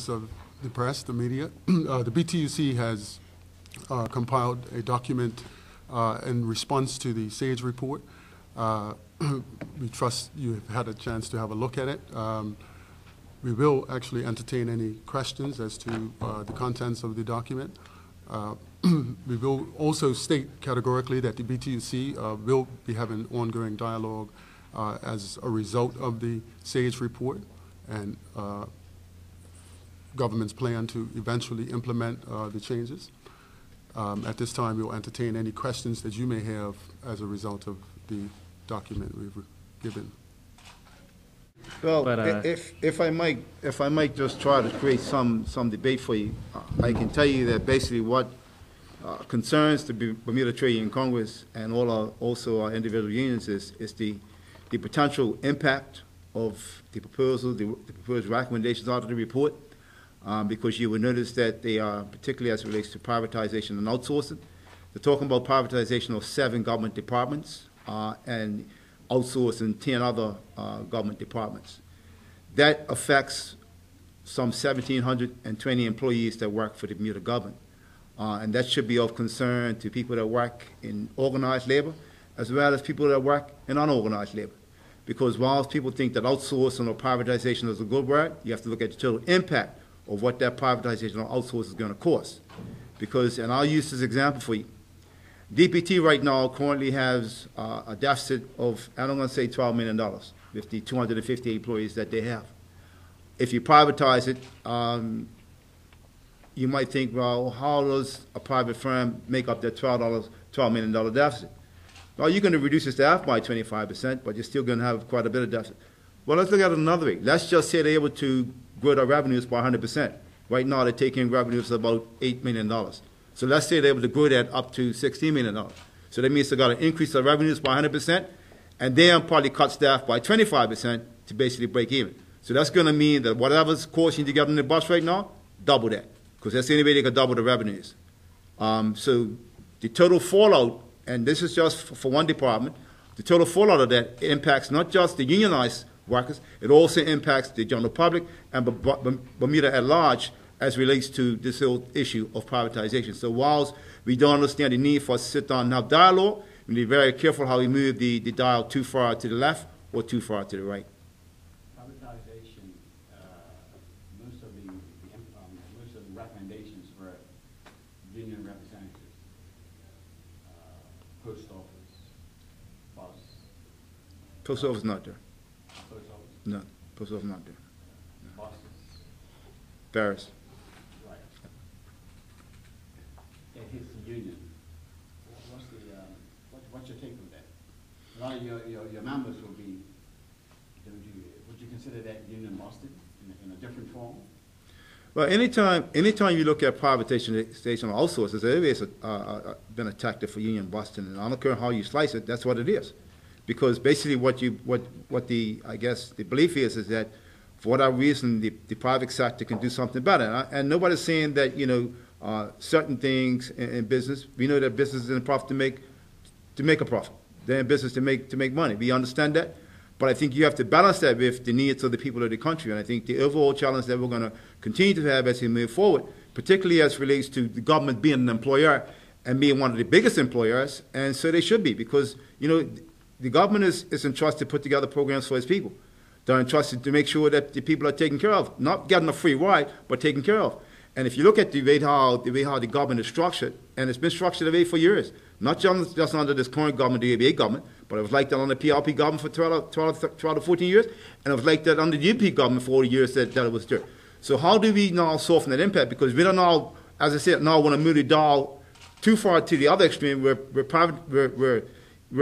members of the press, the media. The BTUC has compiled a document in response to the SAGE report. We trust you have had a chance to have a look at it. We will actually entertain any questions as to the contents of the document. We will also state categorically that the BTUC will be having ongoing dialogue as a result of the SAGE report and government's plan to eventually implement the changes. At this time, we'll entertain any questions that you may have as a result of the document we've given. Well, if I might just try to create some debate for you, I can tell you that basically what concerns the Bermuda Trade Union Congress and also our individual unions is the potential impact of the proposal, the proposed recommendations out of the report, because you will notice that they are, particularly as it relates to privatization and outsourcing, they're talking about privatization of 7 government departments and outsourcing 10 other government departments. That affects some 1,720 employees that work for the Bermuda government. And that should be of concern to people that work in organized labor, as well as people that work in unorganized labor. Because whilst people think that outsourcing or privatization is a good word, you have to look at the total impact of what that privatization or outsourcing is going to cost. Because, and I'll use this example for you, DPT right now currently has a deficit of, I'm going to say $12 million with the 250 employees that they have. If you privatize it, you might think, well, how does a private firm make up that $12 million deficit? Well, you're going to reduce your staff by 25%, but you're still going to have quite a bit of deficit. Well, let's look at it another way. Let's just say they're able to grow their revenues by 100%. Right now, they're taking revenues of about $8 million. So let's say they're able to grow that up to $16 million. So that means they've got to increase their revenues by 100%, and then probably cut staff by 25% to basically break even. So that's going to mean that whatever's costing you to get on the bus right now, double that, because that's the only way they can double the revenues. So the total fallout, and this is just for one department, the total fallout of that impacts not just the unionized workers, it also impacts the general public and Bermuda at large as relates to this whole issue of privatization. So whilst we don't understand the need for us to sit down and have dialogue, we need to be very careful how we move the dial too far to the left or too far to the right. Privatization, most of the recommendations were union representatives, post office, bus. Post office not there. Post office? No, post office not there. No. Buses. Paris. Right. It hits the union. What's your take on that? A lot of your members will be, would you consider that union busted in a different form? Well, anytime you look at privatization or outsourcing, there's always been a tactic for union busting, and I don't care how you slice it, that's what it is. Because basically what the belief is that for whatever reason the private sector can do something better, and nobody's saying that certain things in business, we know that business is in profit to make a profit. They're in business to make money. We understand that. But I think you have to balance that with the needs of the people of the country. And I think the overall challenge that we're going to continue to have as we move forward, particularly as it relates to the government being an employer and being one of the biggest employers, and so they should be, because the government is entrusted to put together programs for its people. They're entrusted to make sure that the people are taken care of, not getting a free ride, but taken care of. And if you look at the way how the government is structured, and it's been structured that way for years, not just under this current government, the ABA government, but it was like that under the PRP government for 12 to 14 years, and it was like that under the UP government for all the years that it was there. So how do we now soften that impact? Because we don't now, as I said, now want to move the dial too far to the other extreme where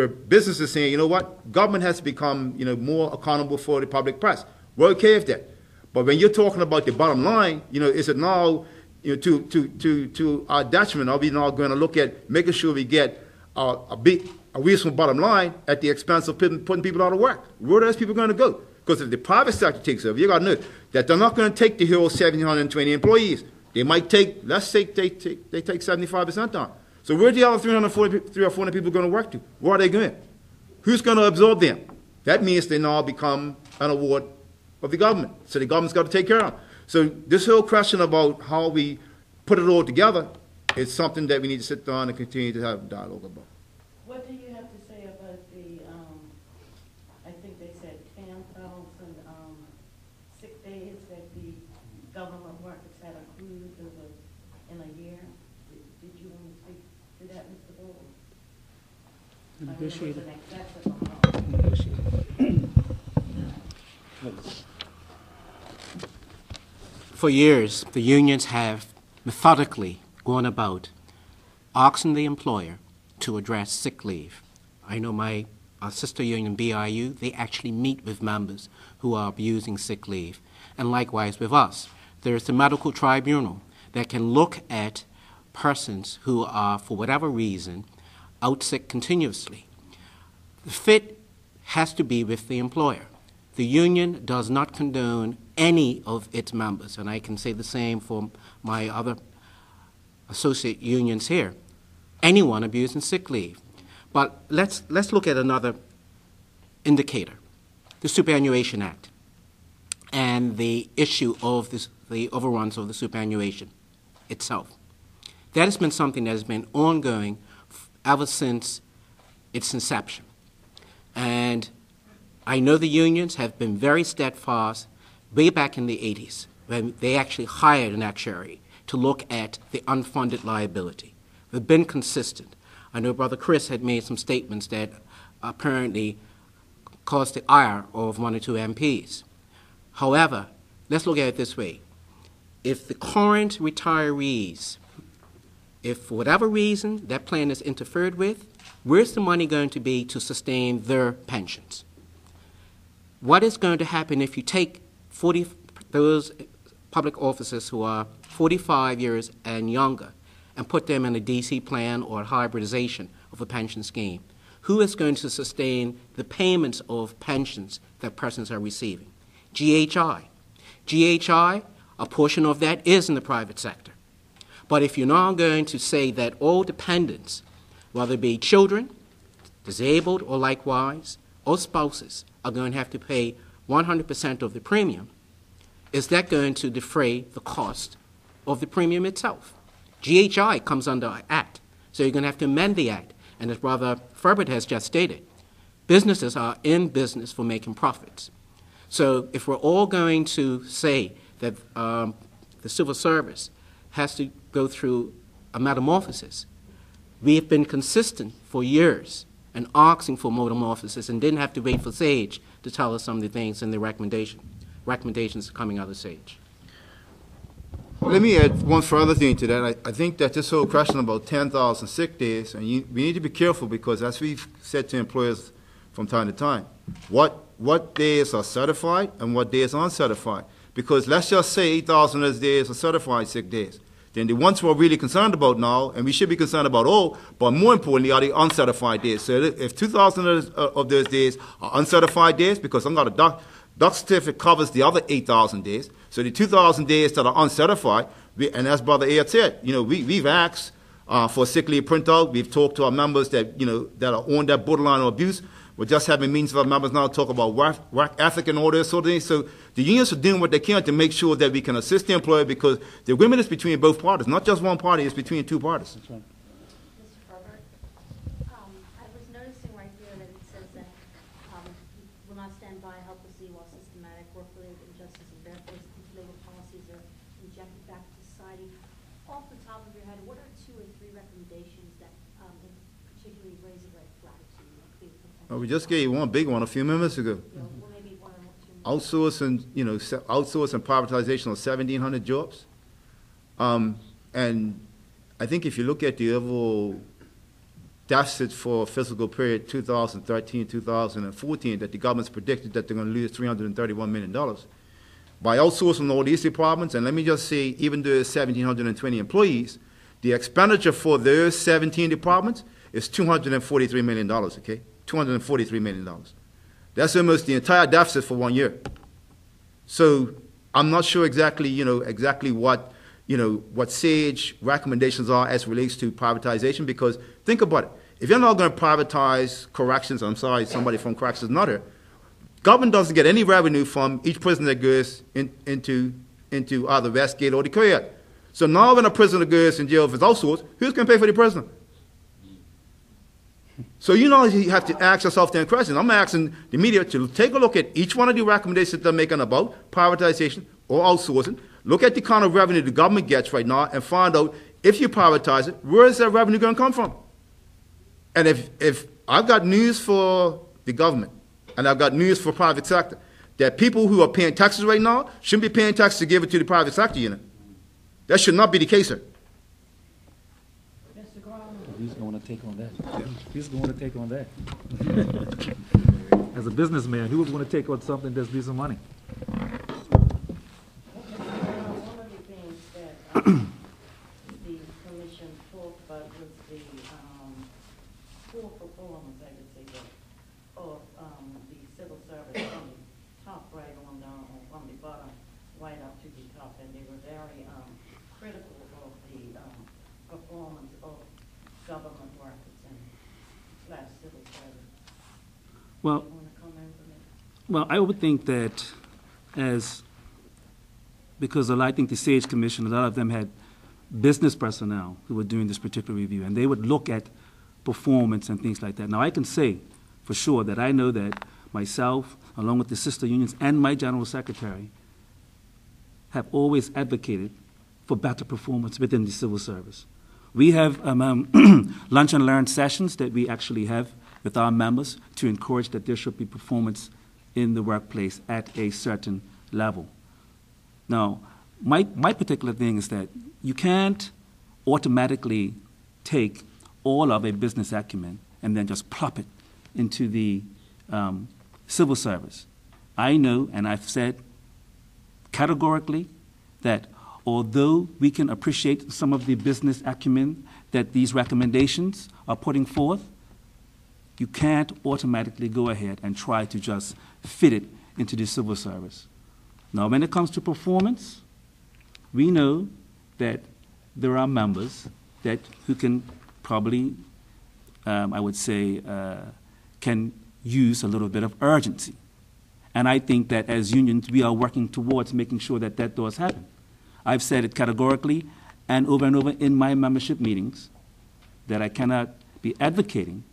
businesses are saying, you know what, government has to become more accountable for the public press. We're okay with that. But when you're talking about the bottom line, is it now to our detriment? Are we now going to look at making sure we get a reasonable bottom line at the expense of putting people out of work? Where are those people going to go? Because if the private sector takes over, you got to know that they're not going to take the whole 1,720 employees. They might take, let's say they take 75% down. So where are the other 300 or 400 people going to work to? Where are they going? Who's going to absorb them? That means they now become an award of the government. So the government's got to take care of them. So this whole question about how we put it all together is something that we need to sit down and continue to have dialogue about. What do you have to say about the, I think they said 10,000 sick days that the government workers had accrued in a year? Did you want to speak to that, Mr. Bowles? Negotiate. For years, the unions have methodically gone about asking the employer to address sick leave. I know our sister union, BIU, they actually meet with members who are abusing sick leave. And likewise with us. There's the medical tribunal that can look at persons who are, for whatever reason, out sick continuously. The fit has to be with the employer. The union does not condone any of its members, and I can say the same for my other associate unions here, anyone abusing sick leave. But let's look at another indicator, the Superannuation Act, and the issue of the overruns of the superannuation itself. That has been something that has been ongoing ever since its inception. And I know the unions have been very steadfast way back in the 80s when they actually hired an actuary to look at the unfunded liability. They've been consistent. I know Brother Chris had made some statements that apparently caused the ire of one or two MPs. However, let's look at it this way. If the current retirees, if for whatever reason that plan is interfered with, where's the money going to be to sustain their pensions? What is going to happen if you take those public officers who are 45 years and younger and put them in a DC plan or a hybridization of a pension scheme? Who is going to sustain the payments of pensions that persons are receiving? GHI. GHI, a portion of that is in the private sector. But if you're now going to say that all dependents, whether it be children, disabled or likewise, or spouses, are going to have to pay 100% of the premium, is that going to defray the cost of the premium itself? GHI comes under an act, so you're going to have to amend the act. And as Brother Ferbert has just stated, businesses are in business for making profits. So if we're all going to say that the civil service has to go through a metamorphosis, we have been consistent for years and asking for metamorphosis and didn't have to wait for SAGE to tell us some of the things in the recommendations coming out of SAGE. Let me add one further thing to that. I think that this whole question about 10,000 sick days, and we need to be careful because as we've said to employers from time to time, what days are certified and what days are uncertified. Because let's just say 8,000 of those days are certified sick days. Then the ones we're really concerned about now, and we should be concerned about all, but more importantly are the uncertified days. So if 2,000 of those days are uncertified days, because I'm not a doc certificate covers the other 8,000 days, so the 2,000 days that are uncertified, and as Brother Ayer said, we've asked for a sick leave printout. We've talked to our members that, that are on that borderline of abuse. We're just having meetings with our members now to talk about work ethic and all this sort of things. So the unions are doing what they can to make sure that we can assist the employer because the agreement is between both parties, not just one party, it's between two parties. Mr. Herbert, I was noticing right here that it says that will not stand by helplessly while systematic work-related injustice and barefaced labor policies are injected back to society. Off the top of your head, what are 2 or 3 recommendations that particularly raise a red flag to you? We just gave one big one a few minutes ago. Well, maybe 1 or 2 more. Outsource and privatization of 1,700 jobs. And I think if you look at the overall deficit for fiscal period 2013-2014, that the government's predicted that they're going to lose $331 million. By outsourcing all these departments, and let me just say, even though there's 1,720 employees, the expenditure for those 17 departments is $243 million, okay? $243 million. That's almost the entire deficit for 1 year. So I'm not sure exactly, exactly what SAGE recommendations are as relates to privatization, because think about it. If you're not going to privatize corrections, I'm sorry, somebody from corrections is not here, government doesn't get any revenue from each person that goes into into either Westgate or the Coyote. So now when a prisoner goes in jail if it's outsourced, who's going to pay for the prisoner? So you have to ask yourself that question. I'm asking the media to take a look at each one of the recommendations they're making about privatization or outsourcing. Look at the kind of revenue the government gets right now and find out if you privatize it, where is that revenue going to come from? And if I've got news for the government and I've got news for private sector, that people who are paying taxes right now shouldn't be paying taxes to give it to the private sector unit. That should not be the case, sir. Mr. Graham? Who's going to take on that? Who's going to take on that? As a businessman, who would want to take on something that's losing money? One of the things that the commission talked about was the poor performance, I would say, of the civil service from the top right on down, from the bottom right up to the top, and they were very critical of the performance of government workers and slash civil service. Well, You want to comment on that? well, I would think that because I think the SAGE Commission, a lot of them had business personnel who were doing this particular review, and they would look at performance and things like that. Now, I can say for sure that I know that myself, along with the sister unions and my general secretary, have always advocated for better performance within the civil service. We have lunch and learn sessions that we actually have with our members to encourage that there should be performance in the workplace at a certain level. Now, my particular thing is that you can't automatically take all of a business acumen and then just plop it into the civil service. I know, and I've said categorically, that although we can appreciate some of the business acumen that these recommendations are putting forth, you can't automatically go ahead and try to just fit it into the civil service. Now, when it comes to performance, we know that there are members who can probably, I would say, can use a little bit of urgency. And I think that as unions, we are working towards making sure that that does happen. I've said it categorically and over in my membership meetings that I cannot be advocating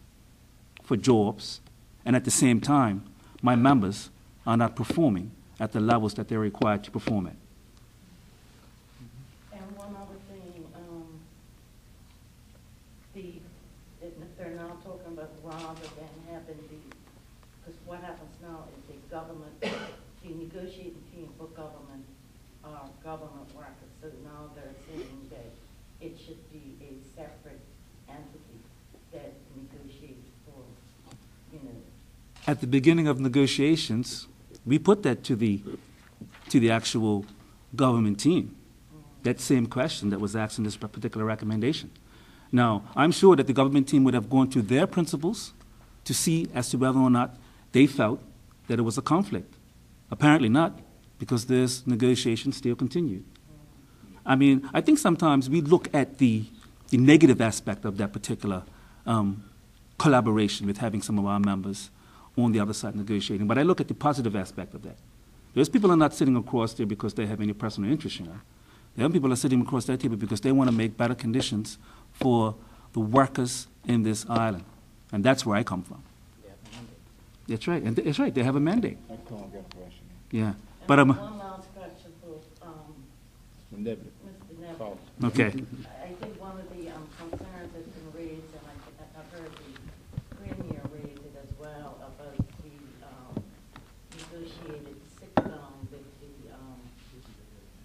for jobs, and at the same time, my members are not performing at the levels that they're required to perform at. And one other thing, they're now talking about rather than having because what happens now is the government, the negotiating team for government are government workers. So now they're saying that it should be a separate entity that negotiates for, At the beginning of negotiations, we put that to the actual government team. That same question that was asked in this particular recommendation. Now, I'm sure that the government team would have gone to their principals to see as to whether or not they felt that it was a conflict. Apparently not, because this negotiation still continued. I mean, I think sometimes we look at the negative aspect of that particular collaboration with having some of our members on the other side negotiating, but I look at the positive aspect of that. Those people are not sitting across there because they have any personal interest, The other people are sitting across that table because they want to make better conditions for the workers in this island. And that's where I come from. That's right. And that's right. They have a mandate. Yeah. But one last question for Mr. Neville. okay. I think one of the concerns that's been raised, and I've heard the Premier raise it as well, about the negotiated sick time with the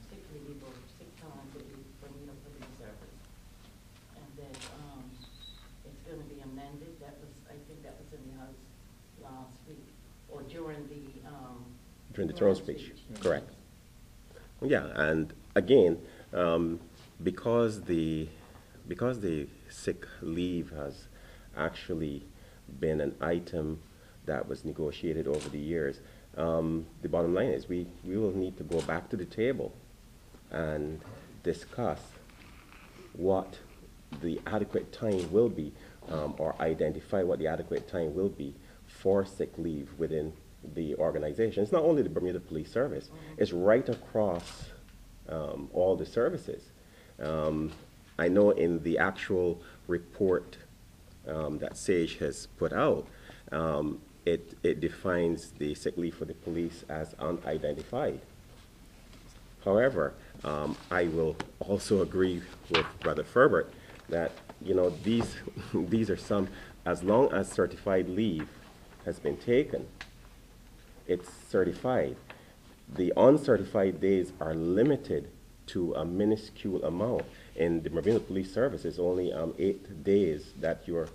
sick leave or sick time with the Bermuda Police Service, and that it's going to be amended. I think that was in the House last week, or during the throne speech. Correct. Yeah, and again, because the sick leave has actually been an item that was negotiated over the years, the bottom line is we will need to go back to the table and discuss what the adequate time will be, or identify what the adequate time will be for sick leave within the organization. It's not only the Bermuda Police Service, it's right across all the services. I know in the actual report that SAGE has put out, it defines the sick leave for the police as unidentified. However, I will also agree with Brother Ferbert that, these, these are some, as long as certified leave has been taken, it's certified. The uncertified days are limited to a minuscule amount. In the Bermuda Police Service, it's only 8 days that you're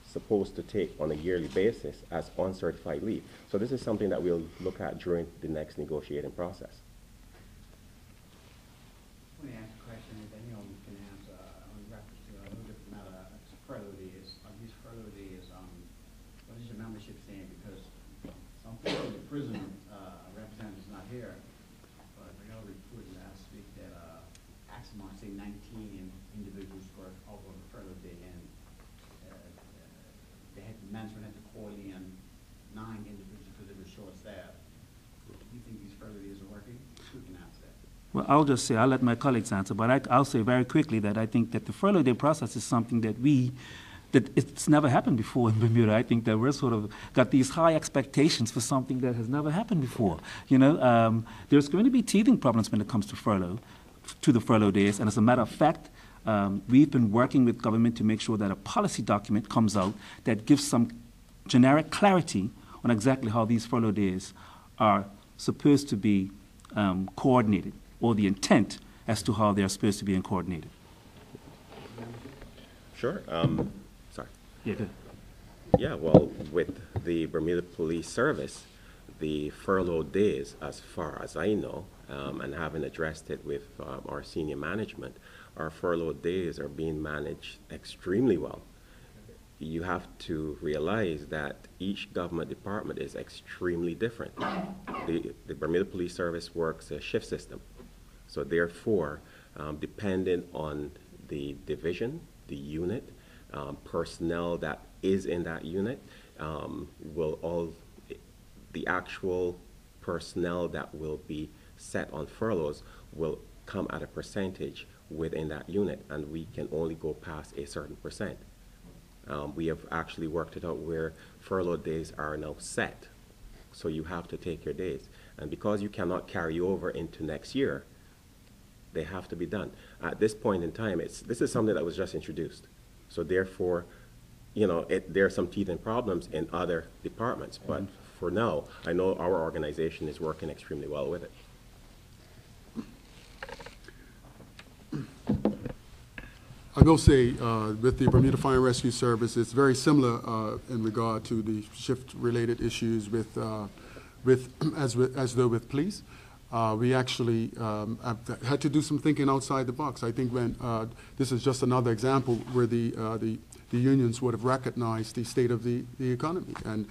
supposed to take on a yearly basis as uncertified leave. So this is something that we'll look at during the next negotiating process. Let me ask a question, if anyone can answer, in reference to a little different matter, it's furlough days. Are these furlough days, what is your membership saying? Because some people in the prison, representatives not here, but I got a report last week that, maximum, say 19 individuals were over the furlough day, and they had, management had to call in 9 individuals because they were short-staffed. Do you think these furlough days are working? Who can answer that? Well, I'll just say, I'll let my colleagues answer, but I'll say very quickly that I think that the furlough day process is something that it's never happened before in Bermuda. I think that we're sort of got these high expectations for something that has never happened before. There's going to be teething problems when it comes to the furlough days, and as a matter of fact, we've been working with government to make sure that a policy document comes out that gives some generic clarity on exactly how these furlough days are supposed to be coordinated, or the intent as to how they're supposed to be coordinated. Sure. Sorry. Yeah, good. Yeah, well, with the Bermuda Police Service, the furlough days, as far as I know, and having addressed it with our senior management, our furlough days are being managed extremely well. You have to realize that each government department is extremely different. The Bermuda Police Service works a shift system. So therefore, depending on the division, the unit, personnel that is in that unit, the actual personnel that will be set on furloughs will come at a percentage within that unit, and we can only go past a certain percent. We have actually worked it out where furlough days are now set, so you have to take your days. And because you cannot carry over into next year, they have to be done. At this point in time, this is something that was just introduced. So therefore, there are some teething problems in other departments, but for now, I know our organization is working extremely well with it. I will say, with the Bermuda Fire and Rescue Service, it's very similar in regard to the shift-related issues as though with police. We actually have had to do some thinking outside the box. I think when this is just another example where the unions would have recognized the state of the economy, and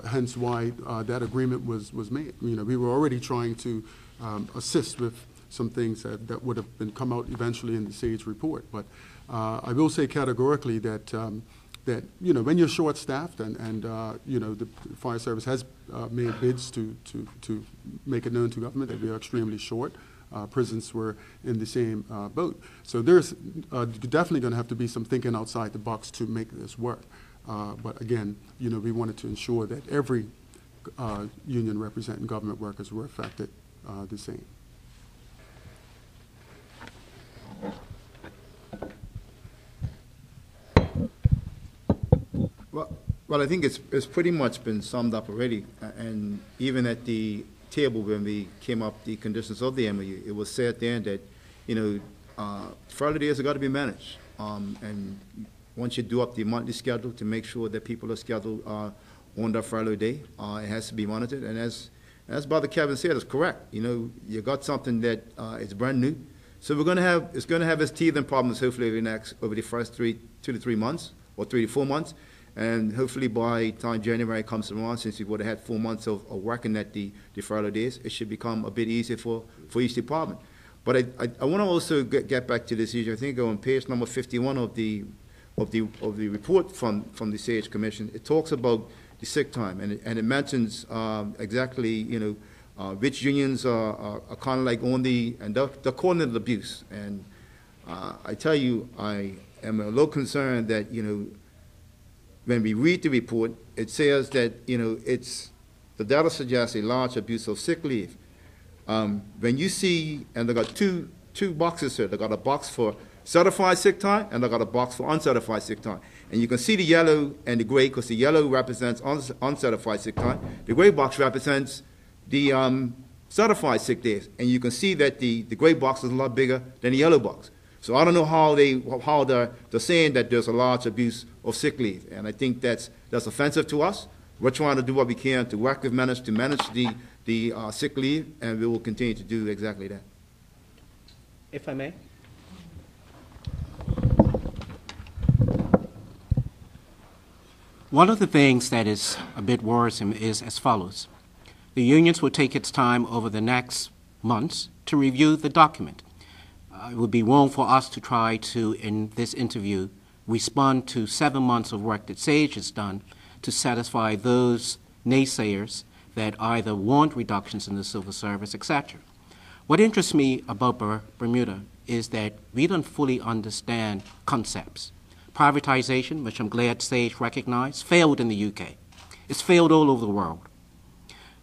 hence why that agreement was made. We were already trying to assist with some things that would have come out eventually in the SAGE report. But I will say categorically that when you're short-staffed and the fire service has made bids to make it known to government that we are extremely short. Prisons were in the same boat. So there's definitely going to have to be some thinking outside the box to make this work. But again, we wanted to ensure that every union representing government workers were affected the same. Well, I think it's pretty much been summed up already, and even at the table when we came up the conditions of the MOU, it was said then that, furlough days have got to be managed, and once you do up the monthly schedule to make sure that people are scheduled on their furlough day, it has to be monitored, and as Brother Kevin said, it's correct. You got something that is brand new, so it's going to have its teething problems hopefully over the first 2 to 3 months or 3 to 4 months. And hopefully by the time January comes around, since we would have had 4 months of working at the furlough days, it should become a bit easier for each department. But I want to also get back to this issue. I think on page number 51 of the report from the SAGE Commission, it talks about the sick time, and it mentions exactly which unions are kind of like on the, and they're calling it abuse. And I tell you, I am a little concerned that, you know, when we read the report, it says that, you know, the data suggests a large abuse of sick leave. When you see, and they got two boxes here, they got a box for certified sick time, and they got a box for uncertified sick time. And you can see the yellow and the gray, because the yellow represents uncertified sick time. The gray box represents the certified sick days. And you can see that the gray box is a lot bigger than the yellow box. So I don't know how they're saying that there's a large abuse of sick leave. And I think that's offensive to us. We're trying to do what we can to work with manage the sick leave, and we will continue to do exactly that. If I may. One of the things that is a bit worrisome is as follows. The unions will take its time over the next months to review the document. It would be wrong for us to try to, in this interview, respond to 7 months of work that SAGE has done to satisfy those naysayers that either want reductions in the civil service, etc. What interests me about Bermuda is that we don't fully understand concepts. Privatization, which I'm glad SAGE recognized, failed in the UK. It's failed all over the world.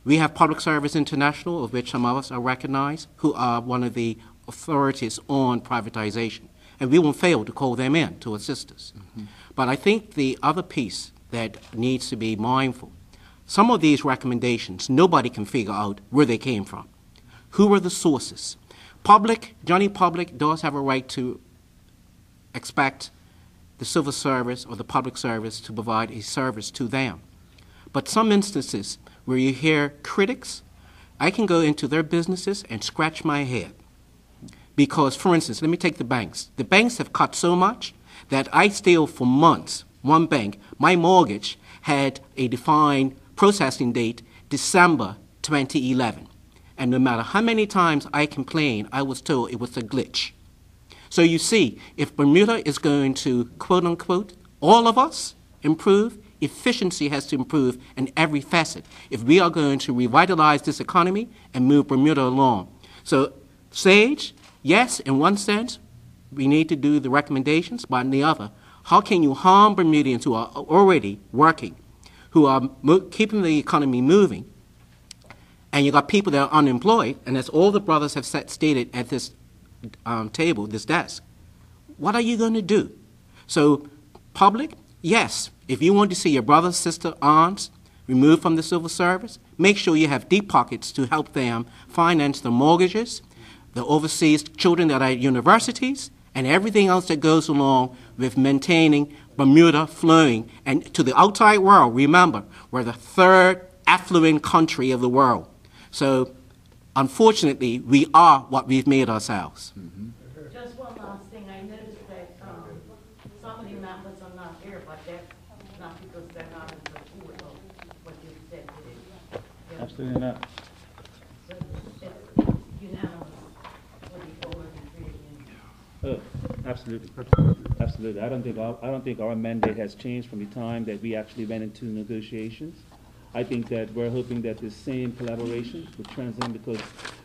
We have Public Service International, of which some of us are recognized, who are one of the authorities on privatization. And we won't fail to call them in to assist us. Mm-hmm. But I think the other piece that needs to be mindful, some of these recommendations, nobody can figure out where they came from. Who were the sources? Johnny Public does have a right to expect the civil service or the public service to provide a service to them. But some instances where you hear critics, I can go into their businesses and scratch my head. Because, for instance, let me take the banks. The banks have cut so much that I still, for months, one bank, my mortgage had a defined processing date, December 2011. And no matter how many times I complained, I was told it was a glitch. So you see, if Bermuda is going to, quote unquote, all of us improve, efficiency has to improve in every facet if we are going to revitalize this economy and move Bermuda along. So, SAGE, yes, in one sense, we need to do the recommendations, but in the other, how can you harm Bermudians who are already working, who are keeping the economy moving, and you got people that are unemployed, and as all the brothers have stated at this table, this desk, what are you going to do? So, public, yes, if you want to see your brothers, sisters, aunts removed from the civil service, make sure you have deep pockets to help them finance the mortgages, the overseas children that are at universities, and everything else that goes along with maintaining Bermuda flowing. And to the outside world, remember, we're the third affluent country of the world. So, unfortunately, we are what we've made ourselves. Mm-hmm. Just one last thing. I noticed that some of the members are not here, but that's not because they're not in support of what you said today. Absolutely not. So it's unanimous for the over and Absolutely. Absolutely. I don't think our mandate has changed from the time that we actually went into negotiations. I think that we're hoping that this same collaboration will transcend, because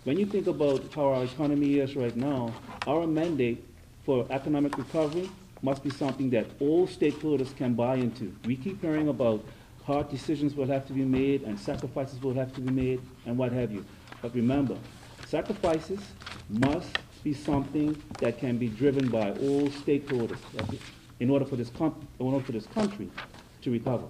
when you think about how our economy is right now, our mandate for economic recovery must be something that all stakeholders can buy into. We keep hearing about hard decisions will have to be made and sacrifices will have to be made and what have you. But remember, sacrifices must be something that can be driven by all stakeholders in order for this country to recover.